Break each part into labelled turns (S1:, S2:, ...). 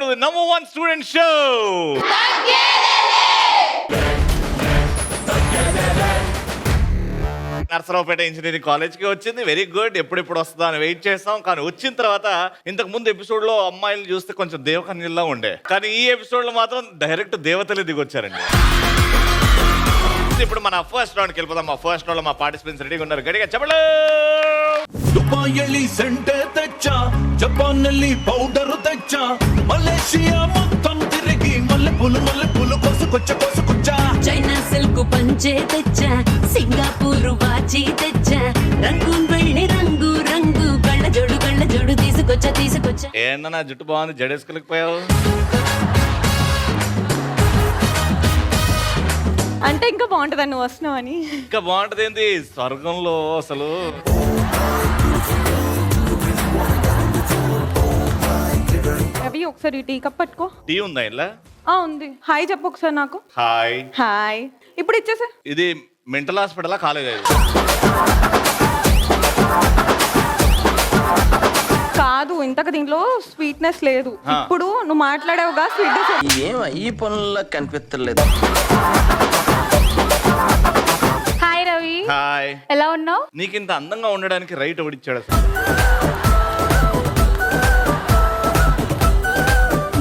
S1: #1 student show. Narasaraopet engineering కాలేజ్కి వచ్చింది. Very good. ఎప్పుడెప్పుడు వస్తుందా అని వెయిట్ చేస్తాం. కానీ వచ్చిన తర్వాత ఇంతకు ముందు ఎపిసోడ్ లో అమ్మాయిలు చూస్తే కొంచెం దేవకన్యల్లా ఉండే, కానీ ఈ ఎపిసోడ్ లో మాత్రం డైరెక్ట్ దేవతలే దిగొచ్చారండి. ఇప్పుడు మన ఫస్ట్ రౌండ్కి వెళ్ళిపోదాం. మా ఫస్ట్ రౌండ్ లో మా పార్టిసిపెంట్స్ రెడీగా ఉన్నారు. గట్టిగా చెప్పండి.
S2: దుబాయ్ సెంటే తెచ్చా, జపాన్ పౌడర్ తెచ్చా, మలేషియా మొత్తం తిరిగి మల్లె పూలు కోసుకొచ్చా,
S3: చైనా సిల్క్ పంచే తెచ్చా, సింగపూర్ వాచి తెచ్చా, రంగు వెళ్ళి రంగు రంగు కళ్ళ జోడు తీసుకొచ్చా.
S1: ఏంటన్నా నా జుట్టు బాగుంది, జడేసుకెళ్ళిపోయావు.
S4: అంటే ఇంకా బాగుంటదని నువ్వు వస్తున్నావని.
S1: ఇంకా బాగుంటది ఏంటి స్వర్గంలో అసలు.
S4: అవి ఒకసారి టీ కప్ పట్టుకో.
S1: టీ ఉందా ఇలా?
S4: ఉంది. హాయ్ చెప్పు ఒకసారి నాకు.
S1: హాయ్.
S4: హాయ్. ఇప్పుడు ఇచ్చేసా.
S1: ఇది మెంటల్ హాస్పిటలా కాలేజ్?
S4: కాదు, ఇంతకు దీంట్లో స్వీట్నెస్ లేదు. ఇప్పుడు నువ్వు మాట్లాడావుగా స్వీట్నెస్.
S5: ఈ పనుల్లో కనిపించలేదు.
S6: హాయ్ రవి.
S1: హాయ్.
S6: ఎలా ఉన్నావు?
S1: నీకు ఇంత అందంగా ఉండడానికి రైట్ ఎవడిచ్చాడు అసలు?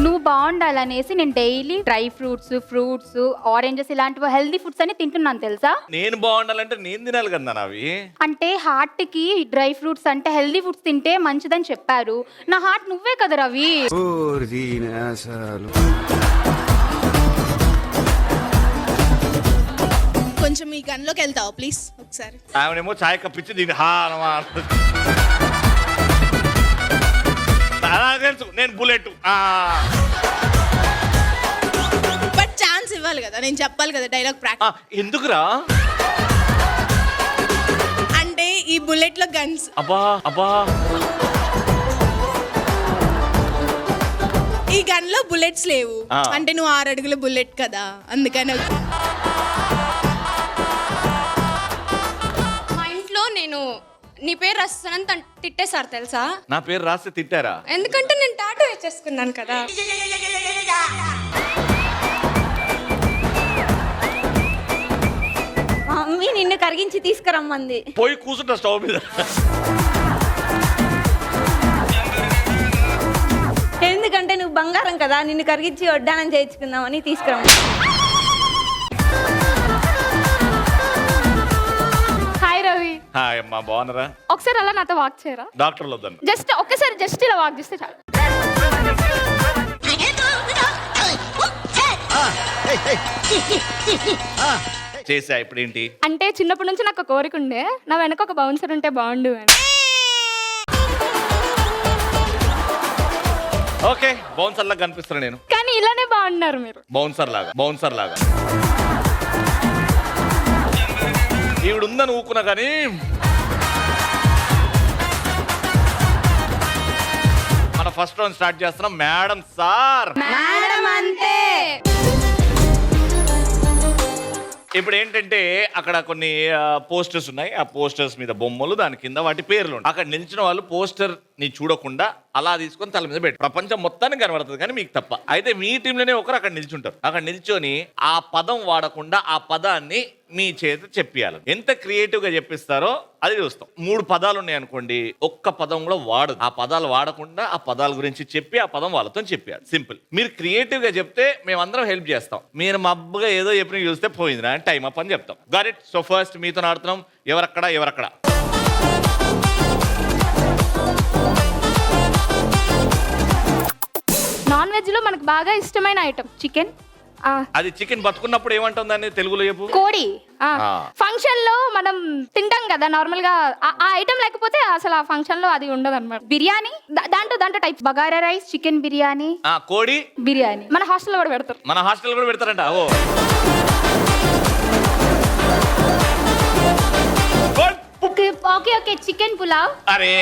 S6: నువ్వు బాగుండాలనేసి నేను డైలీ డ్రై ఫ్రూట్స్ ఆరెంజెస్ ఇలాంటి హెల్దీ ఫుడ్స్ అని తింటున్నాను తెలుసా.
S1: నేను బాగుండాలంటే నేను తినాలి కదా అవి.
S6: అంటే హార్ట్ కి డ్రై ఫ్రూట్స్ అంటే హెల్దీ ఫుడ్స్ తింటే మంచిదని చెప్పారు. నా హార్ట్ నువ్వే కదా రవి.
S7: కొంచెం ఈ గన్లోకి వెళ్తావా ప్లీజ్ ఒకసారి?
S1: ఆమెనేమో చాయ్ కప్పించి దీన్ని తెలుసు నేను బుల్లెట్.
S7: బట్ ఛాన్స్ ఇవ్వాలి కదా, నేను చెప్పాలి కదా డైలాగ్ ప్రాక్టీస్.
S1: ఎందుకురా?
S7: అంటే ఈ బుల్లెట్ లో గన్స్.
S1: అబ్బా
S7: ఈ గన్ లో బుల్లెట్స్ లేవు. అంటే నువ్వు 6 అడుగుల బుల్లెట్ కదా, అందుకని.
S8: నేను నీ పేరు రాస్తానని తిట్టేశారు తెలుసా.
S1: నా పేరు రాస్తే తిట్టారా?
S8: ఎందుకంటే నేను టాటూ వేసేసుకున్నాను కదా.
S4: మమ్మీ నిన్ను కరిగించి తీసుకురమ్మంది.
S1: పోయి కూర్చుంటా స్టవ్ మీద.
S4: ఎందుకంటే నువ్వు బంగారం కదా, నిన్ను కరిగించి వడ్డానం చేయించుకుందామని తీసుకురమ్మ.
S6: హాయ్ రవి.
S1: హాయ్ అమ్మా, బాగున్నారా?
S6: ఒకసారి అలా నాతో వాక్ చేయరా?
S1: డాక్టర్లు వద్దాను.
S6: జస్ట్ ఒక్కసారి జస్ట్ ఇలా వాక్ చేస్తే చాలు.
S1: చేసా. ఇప్పుడు ఏంటి
S6: అంటే చిన్నప్పటి నుంచి నాకు కోరిక ఉండే, నా వెనక ఒక బౌన్సర్ ఉంటే బాగుండు అని.
S1: ఓకే, బౌన్సర్ లాగా కనిపిస్తున్నా నేను.
S6: కానీ ఇలానే బాగున్నారు మీరు.
S1: బౌన్సర్ లాగా ఈవిడ ఉందని ఊకున్నా కానీ మన ఫస్ట్ రౌండ్ స్టార్ట్ చేస్తున్నాం. మేడం సార్,
S4: అంతే.
S1: ఇప్పుడు ఏంటంటే అక్కడ కొన్ని పోస్టర్స్ ఉన్నాయి. ఆ పోస్టర్స్ మీద బొమ్మలు, దాని కింద వాటి పేర్లు ఉన్నాయి. అక్కడ నిల్చిన వాళ్ళు పోస్టర్ ని చూడకుండా అలా తీసుకొని తల మీద పెట్టి ప్రపంచం మొత్తానికి కనబడుతుంది, కానీ మీకు తప్ప. అయితే మీ టీంలోనే ఒకరు అక్కడ నిల్చుంటారు. అక్కడ నిల్చొని ఆ పదం వాడకుండా ఆ పదాన్ని మీ చేత చెప్పియాలి. ఎంత క్రియేటివ్ గా చెప్పిస్తారో అది చూస్తాం. 3 పదాలు ఉన్నాయి అనుకోండి, ఒక్క పదం కూడా వాడదు. ఆ పదాలు వాడకుండా ఆ పదాల గురించి చెప్పి ఆ పదం వాళ్ళతో చెప్పాలి. సింపుల్. మీరు క్రియేటివ్ గా చెప్తే మేమందరం హెల్ప్ చేస్తాం. మీరు మబ్బుగా ఏదో చెప్పిన చూస్తే పోయింది అని టైం అప్ అని చెప్తాం. Got it? సో ఫస్ట్ మీతో ఆడుతున్నాం. ఎవరక్కడ
S6: నాన్ వెజ్ లో మనకు బాగా ఇష్టమైన ఐటమ్ చికెన్.
S1: అది చికెన్ బతుకున్నప్పుడు ఏమంటుంది అని తెలుగులో చెప్పు.
S6: కోడి. ఫంక్షన్ లో మనం తింటాం కదా నార్మల్ గా, ఆ ఐటమ్ లేకపోతే అసలు ఆ ఫంక్షన్ లో అది ఉండదు అనమాట. బిర్యానీ, దాంట్లో types bagara rice, chicken biryani,
S1: కోడి
S6: బిర్యానీ. మన హాస్టల్లో కూడా పెడతారు.
S1: మన హాస్టల్ కూడా పెడతారంట.
S6: Okay chicken pulao.
S1: అరే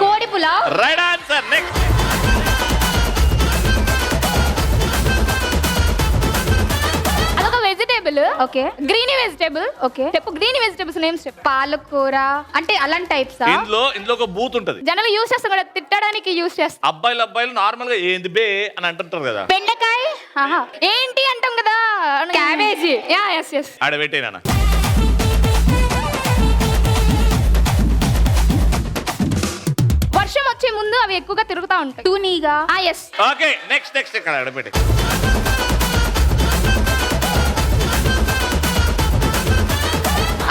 S6: కోడి పులావ్.
S1: Right answer. నెక్స్ట్.
S6: అదొక vegetable vegetable okay, green vegetable okay. చెప్పు గ్రీన్ వెజిటేబుల్స్ నేమ్స్ చెప్పు. పాలకూర అంటే అలాంటి టైప్స్.
S1: ఇందులో ఒక బూత్ ఉంటది,
S6: జనాలు యూస్ చేస్తాం కదా, తిట్టడానికి యూస్ చేస్తాం.
S1: అబ్బాయిలు నార్మల్ గా ఏంది బే అని అంటుంటారు కదా.
S6: బెండకాయ ఏంటి అంటాం కదా, క్యాబేజీ. ఎస్
S1: ఆడ పెట్టేనా.
S6: వర్షం వచ్చే ముందు అవి ఎక్కువగా తిరుగుతా ఉంటాయి. తూనీగా. ఎస్.
S1: ఓకే నెక్స్ట్ ఇక్కడ ఆడ పెట్టే.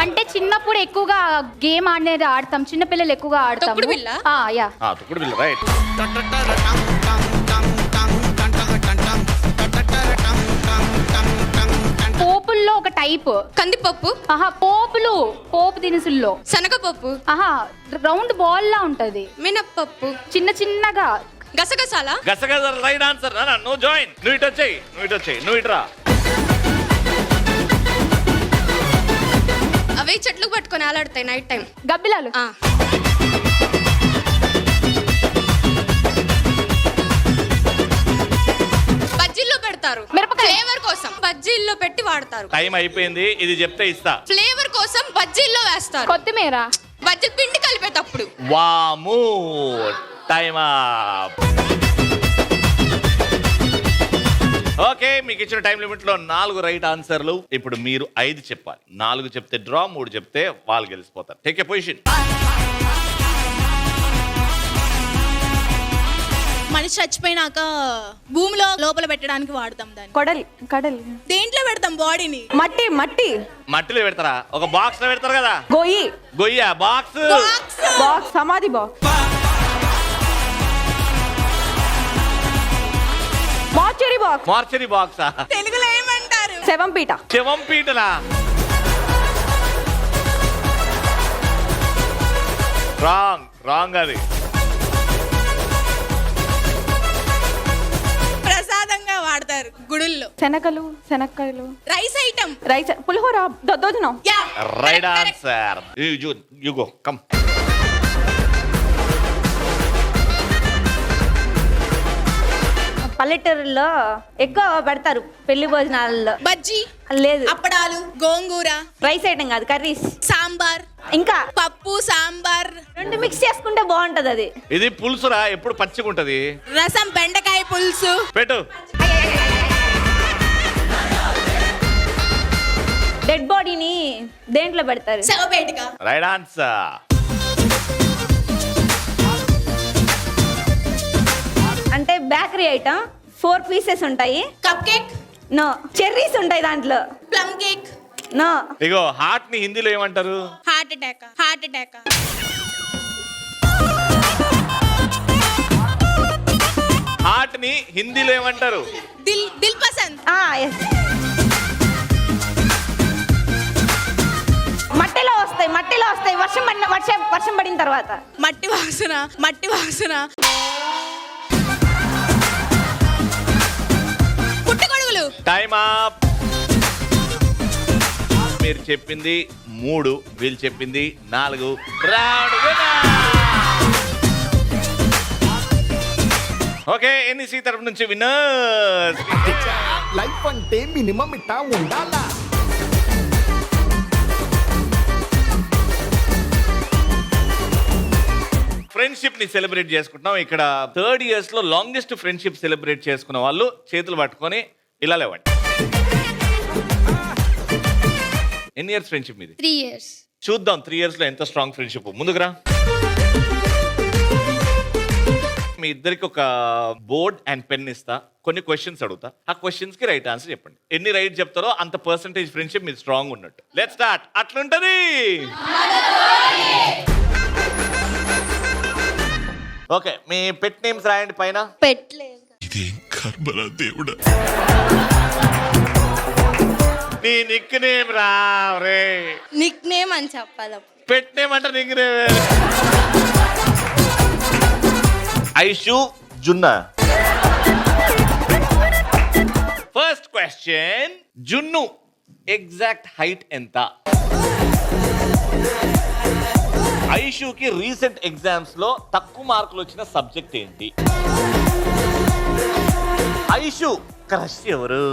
S6: అంటే చిన్నప్పుడు ఎక్కువగా గేమ్ అనేది ఆడతాం, చిన్న పిల్లలు ఎక్కువగా ఆడతాం.
S8: తొక్కుడు బిళ్ళ?
S6: యా.
S1: తొక్కుడు బిళ్ళ రైట్.
S6: పోపుల్లో ఒక టైప్.
S8: కందిపప్పు,
S6: పోపు దినుసుల్లో
S8: శనగపప్పు,
S6: రౌండ్ బాల్ లా ఉంటది.
S8: మినప్పప్పు,
S6: చిన్నగా.
S8: గసగసాల.
S1: గసగసాల రైట్ ఆన్సర్. నువ్వు జాయిన్. నువ్వు ఇటు వచ్చేయి. నువ్వు ఇటురా.
S8: అవే చెట్లు పట్టుకొని ఆలాడతాయి నైట్ టైం.
S6: గబ్బిలాలు.
S8: బజ్జీల్లో పెడతారు,
S6: మిరపకాయ
S8: ఫ్లేవర్ కోసం బజ్జీల్లో పెట్టి వాడతారు.
S1: టైం అయిపోయింది, ఇది చెప్తే ఇస్తా.
S8: ఫ్లేవర్ కోసం బజ్జీల్లో వేస్తారు.
S6: కొత్తిమీర.
S8: బజ్జీ పిండి కలిపేటప్పుడు.
S1: వాము టైం అప్. ఓకే, మీకు ఇచ్చిన టైం లిమిట్ లో 4 రైట్ ఆన్సర్లు. ఇప్పుడు మీరు 5 చెప్పాలి. 4 చెప్తే డ్రా, 3 చెప్తే వాళ్ళు గెలిచిపోతారు. Take a position.
S7: మనిషి చచ్చిపోయినాక భూమిలో లోపల పెట్టడానికి వాడతాం దాన్ని.
S4: కడలి.
S7: దేంట్లో పెడతాం బాడీని?
S4: మట్టి.
S1: మట్టిలో పెడతారా? ఒక బాక్స్ లో పెడతారు కదా.
S4: గొయ్యి
S1: బాక్స్.
S4: సమాధి బాక్స్.
S1: మార్చరీ బాక్సా?
S7: తెలుగులో ఏమంటారు?
S1: శవంపీటలా? రాంగ్ అది.
S7: ప్రసాదంగా వాడతారు గుడుల్లో.
S4: శనక్కాయలు.
S7: Rice item.
S4: పులిహోర. దద్దోజనం.
S1: Right answer. You go come.
S9: పల్లెటూరులో ఎక్కువ పెడతారు పెళ్లి భోజనాలలో.
S7: బజ్జీ
S9: లేదు,
S7: అప్పడాలు, గోంగూర.
S9: రైస్ ఐటమ్ కాదు, కర్రీస్.
S7: సాంబార్.
S9: ఇంకా
S7: పప్పు, సాంబార్
S9: 2 మిక్స్ చేసుకుంటే బాగుంటది అది.
S1: ఇది పులుసురా? ఎప్పుడు పచ్చిగా ఉంటది.
S7: రసం, బెండకాయ పులుసు.
S1: పెట్టు.
S9: డెడ్ బాడీని దేంట్లో పెడతారు?
S7: శవపేటిక.
S1: Right answer.
S9: అంటే బేకరీ ఐటమ్. 4 పీసెస్ ఉంటాయి.
S7: Cup cake.
S9: నో. చెర్రీస్ ఉంటాయి దాంట్లో.
S7: Plum cake.
S9: No.
S1: Ego heart ని హిందీలో ఏమంటారు?
S7: Heart attack.
S1: హార్ట్ ని హిందీలో ఏమంటారు?
S7: దిల్ పసంద్.
S9: yes. మట్టిలో వస్తాయి వర్షం పడిన తర్వాత.
S7: మట్టి వాసన. పుట్టగొడుగులు.
S1: Time up. మీరు చెప్పింది 3, వీళ్ళు చెప్పింది 4. Round winner. ఓకే, ఎన్ఈసీ తరపు నుంచి విన్నర్స్.
S2: లైఫ్ అంటే మినిమం ఇట్టా ఉండాలా.
S1: ఫ్రెండ్షిప్ ని సెలబ్రేట్ చేసుకుంటున్నాం. ఇక్కడ 3rd ఇయర్స్ లో లాంగెస్ట్ ఫ్రెండ్షిప్ సెలబ్రేట్ చేసుకున్న వాళ్ళు చేతులు పట్టుకొని ఇలా లేవండి. ఎన్ని ఇయర్స్ ఫ్రెండ్షిప్ మీది?
S8: 3 years.
S1: చూద్దాం 3 ఇయర్స్ లో ఎంత స్ట్రాంగ్ ఫ్రెండ్షిప్. ముందుకురా. మీ ఇద్దరికి ఒక బోర్డ్ అండ్ పెన్ ఇస్తా, కొన్ని క్వశ్చన్స్ అడుగుతా. ఆ క్వశ్చన్స్ కి రైట్ ఆన్సర్ చెప్పండి. ఎన్ని రైట్ చెప్తారో అంత పర్సెంటేజ్ ఫ్రెండ్షిప్ మీరు స్ట్రాంగ్ ఉన్నట్టు. Let's start. అట్లుంటది. ఓకే, మీ పెట్ నేమ్స్ రాయండి పైన.
S8: పెట్టలేదు.
S2: ఇదేం కర్మరా దేవుడా.
S1: నీ నిక్ నేమ్ రా రే.
S8: నిక్ నేమ్ అని చెప్పాలి.
S1: పెట్ నేమ్ అంటే nick name. Aishu, Junna. First question. Junnu exact height ఎంత? ఐషుకి రీసెంట్ ఎగ్జామ్స్ లో తక్కువ మార్కులు వచ్చిన సబ్జెక్ట్ ఏంటి? ఐషు క్రష్ ఎవరు?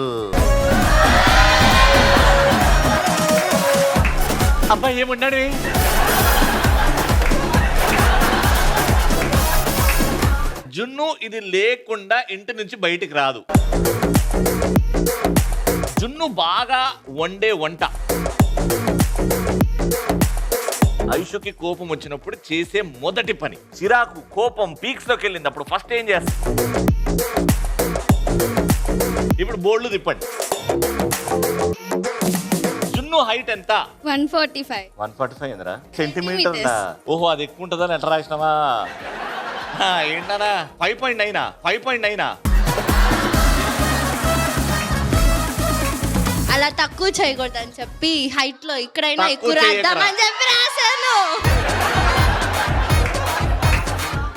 S1: అబ్బాయి ఏమున్నాడు? జున్ను ఇది లేకుండా ఇంటి నుంచి బయటికి రాదు. జున్ను బాగా వండే వంట. ఐషుకి కోపం వచ్చినప్పుడు చేసే మొదటి పని. చిరాకు కోపం పీక్స్ లోకి వెళ్ళింది అప్పుడు ఫస్ట్ ఏం చేస్తా? ఇప్పుడు బోర్డులు తిప్పండి. జున్ను హైట్ ఎంత?
S8: 145.
S1: 145 ఏంద్రా? సెంటీమీటర్. ఓహో, అది ఎక్కువ ఉంటుందని ఎట్లా రాసినావా? ఏంటనా 5.9? 5.9?
S8: అలా తక్కువ చేయకూడదని చెప్పి హైట్ లో ఇక్కడైనా
S1: తక్కువ
S8: ఎక్కువ రాద్దామని చెప్పి రాశాను.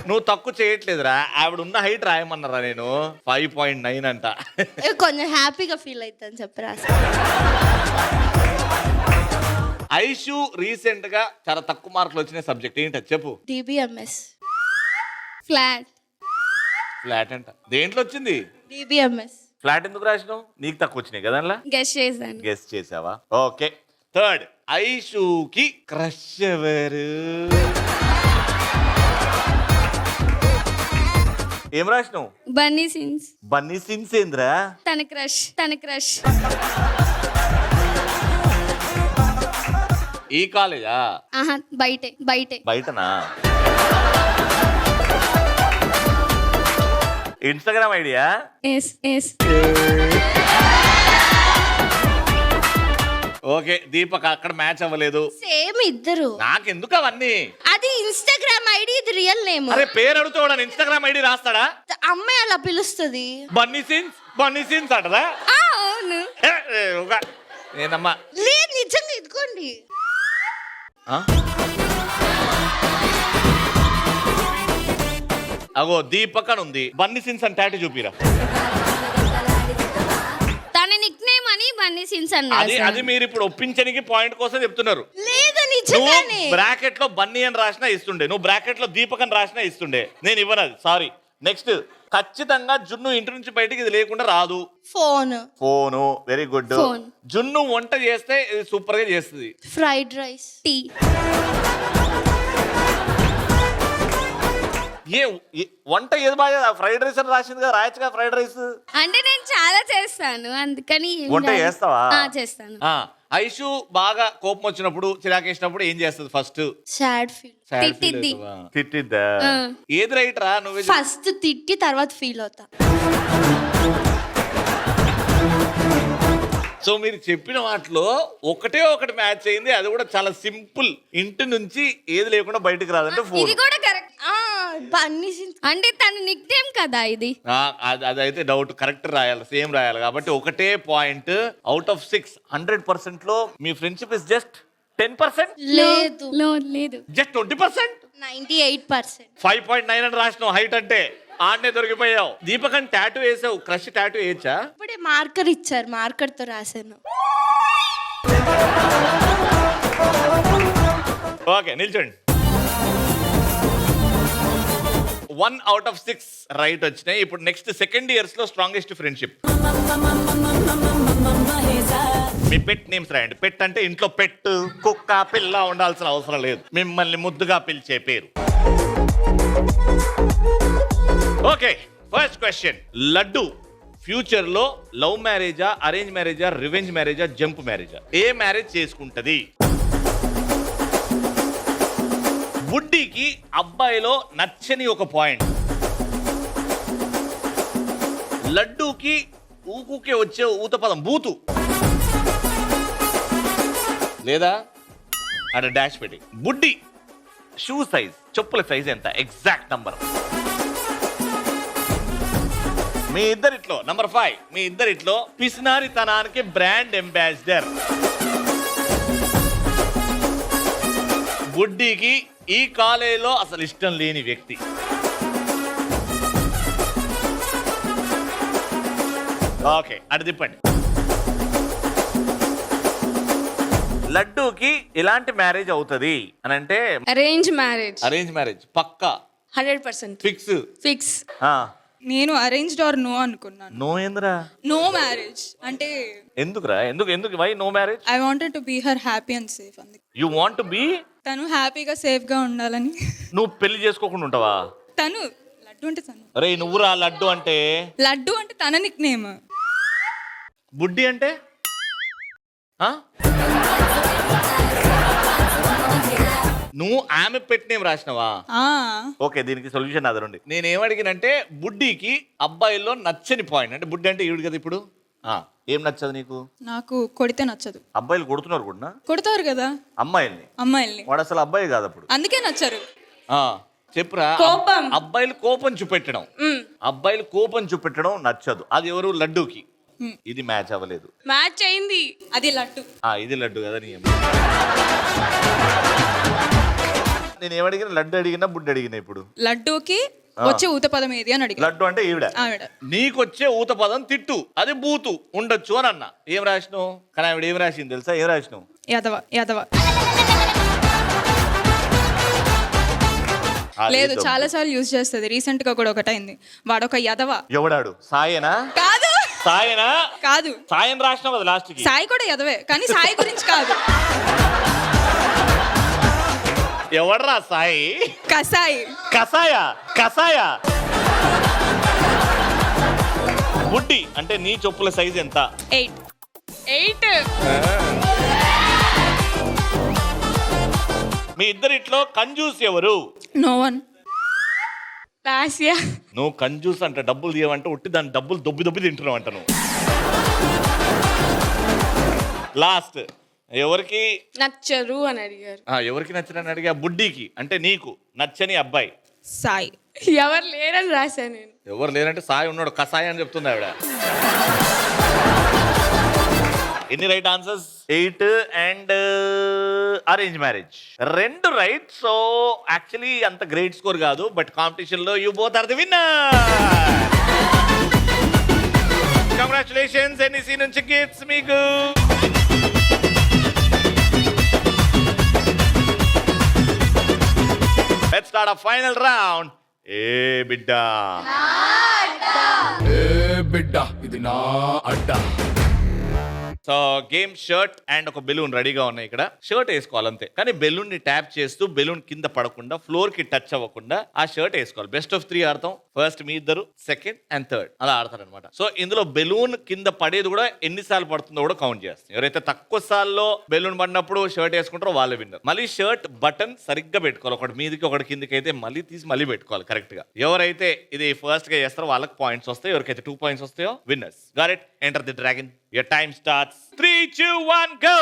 S1: నువ్వు తక్కువ చేయట్లేదురా, ఆవిడ ఉన్న హైట్ రాయమన్నారా నేను? 5.9 అంట.
S8: కొంచెం హ్యాపీగా ఫీల్ అవుతుందని చెప్పి రాశాను.
S1: ఐషు రీసెంట్ గా చాలా తక్కువ మార్కులు వచ్చిన సబ్జెక్ట్ ఏంటో చెప్పు.
S8: డిబిఎంఎస్. ఫ్లాట్.
S1: ఫ్లాట్ అంట. దేంట్లో వచ్చింది?
S8: డిబిఎంఎస్.
S1: ఫ్లాట్ ఎందుకు రాసినావు? నీకు తక్కువ వచ్చినాయి కదా అలా?
S8: గెస్ చేశాను.
S1: గెస్ చేసావా? ఓకే. థర్డ్, ఐషుకి క్రష్ ఎవరు? ఏం రాసినావు?
S8: Bunny Sins.
S1: బన్నీ సిన్స్ ఏంద్రా?
S8: తన క్రష్.
S1: ఈ కాలేజా?
S8: ఆహా, బయటే.
S1: బయటనా? Instagram idea?
S8: Yes.
S1: Okay, Deepak అక్కడ మ్యాచ్ అవ్వలేదు.
S8: సేమ్ ఇద్దరు.
S1: నాకెందుకు అవన్నీ?
S8: అది ఇన్స్టాగ్రామ్ ఐడి, ఇది రియల్ నేమ్.
S1: అరే పేరు అడుగుతాడా? ఇన్స్టాగ్రామ్ ఐడి రాస్తాడా?
S8: అమ్మాయి అలా పిలుస్తుంది.
S1: బన్నీ సిన్స్ అంటదా?
S8: అవును.
S1: నేనమ్మా
S8: లేదు, నిజంగా ఇదిగోండి.
S1: అగో దీపక్ అని ఉంది, బన్నీ సిన్స్ అని టాటూ చూపిరా.
S8: తన నిక్ నేమ్ అని బన్నీ సిన్స్
S1: అది మీరు ఇప్పుడు ఒప్పించడానికి పాయింట్ కోసం చెప్తున్నారు.
S8: లేదు, నిజంగానే.
S1: బ్రాకెట్ లో బన్నీ అని రాసినా ఇస్తుండే, నువ్వు బ్రాకెట్ లో దీపక్ అని రాసినా ఇస్తుండే. నేను ఇవ్వను అది, సారీ. నెక్స్ట్, ఖచ్చితంగా జున్ను ఇంటి నుంచి బయటికి ఇది లేకుండా రాదు. ఫోను. Very good. జున్ను వంట చేస్తే ఇది సూపర్ గా చేస్తుంది.
S8: Fried rice. టీ.
S1: వంట ఏది బాగా? ఫ్రైడ్ రైస్ అని రాసింది కదా, రాయచ్చు కదా ఫ్రైడ్ రైస్.
S8: అంటే నేను చాలా చేస్తాను, అందుకని.
S1: వంట చేస్తావా?
S8: చేస్తాను.
S1: ఐషు బాగా కోపం వచ్చినప్పుడు, చిరాకేసినప్పుడు ఏం చేస్తుంది ఫస్ట్?
S8: Sad feel.
S1: తిట్టిద్దా? ఏది రైట్ రా? నువ్వే
S8: ఫస్ట్ తిట్టి తర్వాత ఫీల్ అవుతా.
S1: సో మీరు చెప్పిన వాటిలో ఒకటే ఒకటి మ్యాచ్ అయింది, అది కూడా చాలా సింపుల్. ఇంటి నుంచి ఏది లేకుండా బయటకు రాదంటే ఫోన్.
S8: ఇది కూడా కరెక్ట్. అంటే తన నిక్ నేమ్ కదా ఇది.
S1: అదైతే డౌట్. కరెక్ట్ రాయాలి, సేమ్ రాయాలి. కాబట్టి ఒకటే పాయింట్. అవుట్ ఆఫ్ 6, 100% లో మీ ఫ్రెండ్షిప్ ఇస్ జస్ట్ 10%.
S8: లేదు.
S1: జస్ట్ 20%.
S8: 98%.
S1: 5.9 అని రాసినావు హైట్ అంటే. ఆడనే దొరికిపోయావు. దీపకన్ టాటూ వేసావు. క్రష్ టాటూ వేయచ్చా?
S8: ఇప్పుడే మార్కర్ ఇచ్చారు, మార్కర్ తో రాశాను.
S1: ఓకే, నిల్చోండి. 1 out of 6 రైట్ వచ్చినాయి. ఇప్పుడు నెక్స్ట్ సెకండ్ ఇయర్స్ లో స్ట్రాంగెస్ట్ ఫ్రెండ్షిప్. మీ పెట్ నేమ్స్ రాయండి. పెట్ అంటే ఇంట్లో పెట్, కుక్క, పిల్ల ఉండాల్సిన అవసరం లేదు. మిమ్మల్ని ముద్దుగా పిలిచే పేరు. Okay, first question. Laddu future లో లవ్ మ్యారేజా, అరేంజ్ మ్యారేజా, రివెంజ్ మ్యారేజా, జంప్ మ్యారేజా? ఏ మ్యారేజ్ చేసుకుంటది? బుడ్డికి అబ్బాయిలో నచ్చని ఒక పాయింట్. లడ్డూకి ఊకుకే వచ్చే ఊత పదం బూతు. లేదా అక్కడ డాష్ పెట్టి. బుడ్డి షూ సైజ్, చెప్పుల సైజ్ ఎంత? Exact number. మీ ఇద్దరిట్లో నంబర్ 5. మీ ఇద్దరిట్లో పిసినారితనానికి బ్రాండ్ అంబాసిడర్. బుడ్డికి ఈ కాలేజీలో అసలు ఇష్టం లేని వ్యక్తి. ఓకే, అటు తిప్పండి. లడ్డూకి ఇలాంటి మ్యారేజ్ అవుతుంది అని అంటే
S4: అరేంజ్ మ్యారేజ్
S1: పక్కా
S4: 100%
S1: ఫిక్స్.
S4: నేను అరేంజ్డ్ ఆర్ నో అనుకున్నాను.
S1: నో ఏంద్రా?
S4: నో మ్యారేజ్ అంటే
S1: ఎందుకురా? ఎందుకు why no marriage?
S4: I wanted to be her happy and safe. అందుకే
S1: యు వాంట్ టు బి.
S7: తను హ్యాపీగా సేఫ్ గా ఉండాలని.
S1: నువ్వు పెళ్లి చేసుకోకుండా ఉంటావా?
S7: తను లడ్డు అంటే తను.
S1: అరే నువ్వురా లడ్డు అంటే.
S7: లడ్డు అంటే తన నిక్ నేమ్.
S1: బుడ్డి అంటే ఆ? నువ్వు ఆమె పెట్టినేం రాసినవా? ఓకే, దీనికి సొల్యూషన్ అదరండి. నేనేమడిగినంటే బుడ్డికి అబ్బాయిల్లో నచ్చని పాయింట్ అంటే బుడ్డి అంటే ఈవిడు కదా ఇప్పుడు. ఏం నచ్చదు నీకు?
S7: నాకు కొడితే నచ్చదు.
S1: అబ్బాయిలు కొడుతున్నారు కూడా
S7: కొడతారు కదా
S1: అమ్మాయిల్ని. వాడు అసలు అబ్బాయి కాదు అప్పుడు.
S7: అందుకే నచ్చరు.
S1: చెప్పురా.
S9: కోపం.
S1: అబ్బాయిలు కోపం చూపెట్టడం నచ్చదు. అది ఎవరు? లడ్డూకి. ఇది మ్యాచ్ అవ్వలేదు.
S8: మ్యాచ్ అయింది.
S7: అది లడ్డు.
S1: ఇది లడ్డు కదా. నేను ఏమడిగిన? లడ్డు అడిగినా బుడ్డి అడిగినా? ఇప్పుడు
S7: లడ్డూకి వచ్చే ఊత పదం ఏది అని అడిగి.
S1: లడ్డు అంటే ఈవిడ. నీకొచ్చే ఊత పదం తిట్టు, అది బూతు ఉండొచ్చు అని అన్న. ఏం రాసినావు? కానీ ఆవిడ ఏం రాసింది తెలుసా? ఏం రాసినావు?
S7: యాదవ. లేదు, చాలా సార్లు యూజ్ చేస్తుంది. రీసెంట్ గా కూడా ఒకటైంది. వాడొక యాదవ.
S1: ఎవడాడు? సాయేనా?
S7: కాదు.
S1: సాయేనా?
S7: కాదు.
S1: సాయం రాసినావు కదా లాస్ట్ కి.
S7: సాయి కూడా యాదవే, కానీ సాయి గురించి కాదు.
S1: ఎవడరా సాయి? కసాయ. బుడ్డి అంటే నీ చెప్పుల సైజ్ ఎంత?
S8: 8.
S1: మీ ఇద్దరిట్లో కంజూస్ ఎవరు?
S7: No one.
S8: రాసియా.
S1: నువ్వు కంజూస్ అంటే డబ్బులు తీయవంటే ఉట్టి దాని డబ్బులు దొబ్బి తింటున్నావు అంట నువ్వు. లాస్ట్ ఎవరికి
S8: నచ్చరు అని అడిగారు.
S1: ఎవరికి నచ్చరని అడిగా? బుడ్డికి అంటే నీకు నచ్చని అబ్బాయి
S7: సాయి.
S8: ఎవరు లేరని రాశా నేను.
S1: ఎవరు లేరంటే సాయి ఉన్నాడు. కసాయి అని చెప్తుంది ఆవిడ. ఎన్ని right answers? 8 and arrange marriage 2 right. So actually అంత గ్రేట్ స్కోర్ కాదు, బట్ కాంపిటీషన్ లో you both are the winner. Congratulations. NEC నుంచి గిఫ్ట్స్ మీకు. Let's start our final round. బిడ్డా
S2: ఇది నా అడ్డా.
S1: సో గేమ్ షర్ట్ అండ్ ఒక బెలూన్ రెడీగా ఉన్నాయి ఇక్కడ. షర్ట్ వేసుకోవాలి అంతే, కానీ బెలూన్ ని ట్యాప్ చేస్తూ బెలూన్ కింద పడకుండా ఫ్లోర్ కి టచ్ అవ్వకుండా ఆ షర్ట్ వేసుకోవాలి. బెస్ట్ ఆఫ్ 3 ఆడతాం. ఫస్ట్ మీ ఇద్దరు, సెకండ్ అండ్ థర్డ్ అలా ఆడతారు అనమాట. సో ఇందులో బెలూన్ కింద పడేది కూడా ఎన్నిసార్లు పడుతుందో కూడా కౌంట్ చేస్తాం. ఎవరైతే తక్కువ సార్లు బెలూన్ పడినప్పుడు షర్ట్ వేసుకుంటారో వాళ్ళే విన్నర్. మళ్ళీ షర్ట్ బటన్ సరిగ్గా పెట్టుకోవాలి. ఒకటి మీదకి ఒకటి కిందకి అయితే మళ్ళీ తీసి మళ్ళీ పెట్టుకోవాలి కరెక్ట్ గా. ఎవరైతే ఇది ఫస్ట్ గా చేస్తారో వాళ్ళకి పాయింట్స్ వస్తాయి. ఎవరికైతే 2 పాయింట్స్ వస్తాయో winners. Got it? Enter the dragon. Your time starts. 3, 2, 1, go!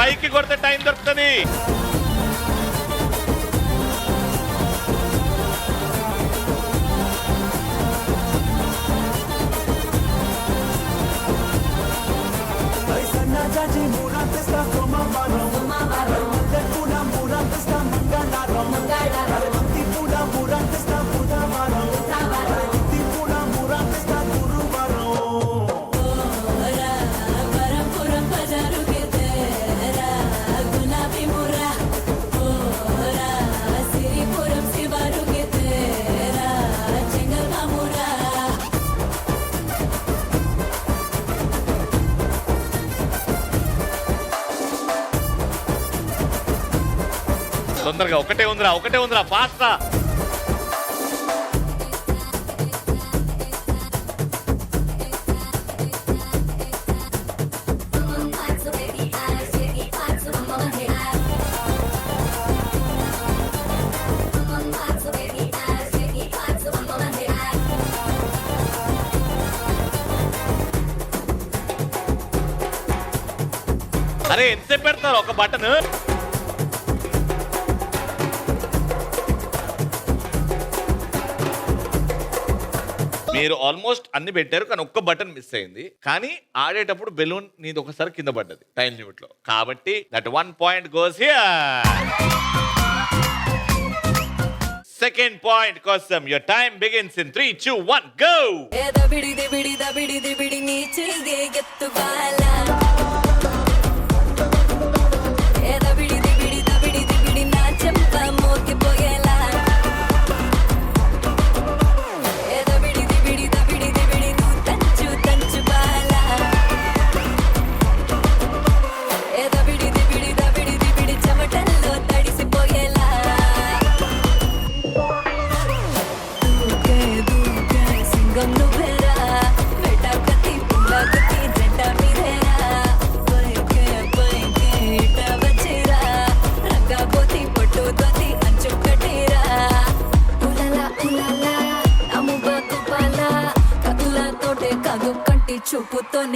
S1: పైకి కొడితే టైం దొరుకుతుంది. తొందరగా. ఒకటే ఉందిరా ఫాస్ట్ రా. అరే ఎంతసేపు పెడతారు ఒక బటన్? మీరు ఆల్మోస్ట్ అన్ని పెట్టారు, కానీ ఒక్క బటన్ మిస్ అయింది. కానీ ఆడేటప్పుడు బెలూన్ నీది ఒకసారి కింద పడ్డది టైం లిమిట్ లో. కాబట్టి that 1 point goes here. Second point కోసం your time begins in 3, 2, 1, go.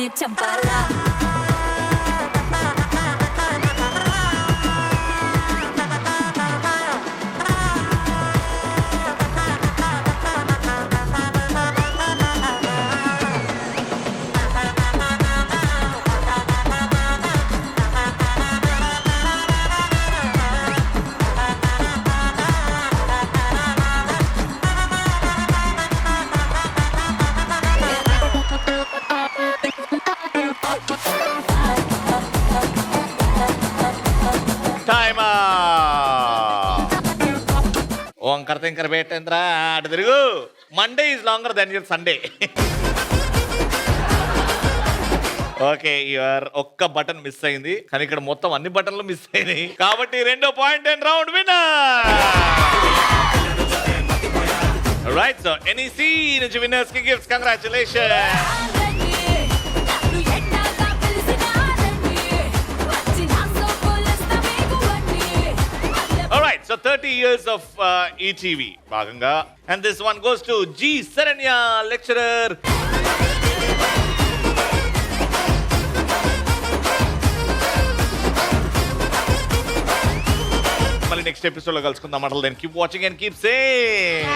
S3: వాడినే చంపాలా
S1: టైమ్ ఓంకర తింకర పెట్టేంద్రా అటు తిరుగు Monday is longer then your Sunday okay your ఒక్క బటన్ మిస్ అయింది కానీ ఇక్కడ మొత్తం అన్ని బటన్లు మిస్ అయినాయి కాబట్టి 2 point and round winner right so NEC నుంచి విన్నర్స్ కి gifts congratulation Alright, so 30 years of ETV, Bhaganga. And this one goes to G. Saranya, lecturer. Next episode, then keep watching and keep saying.